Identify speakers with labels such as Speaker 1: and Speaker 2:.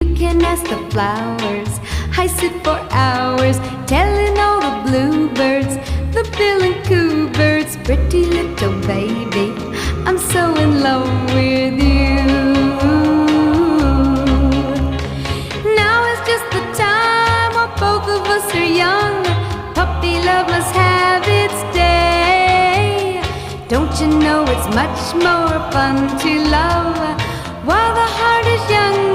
Speaker 1: You can ask the flowers. I sit for hours telling all the bluebirds, the bill and coo birds, pretty little baby, I'm so in love with you. Now is just the time while both of us are young. Puppy love must have its day. Don't you know it's much more fun to love while the heart is young?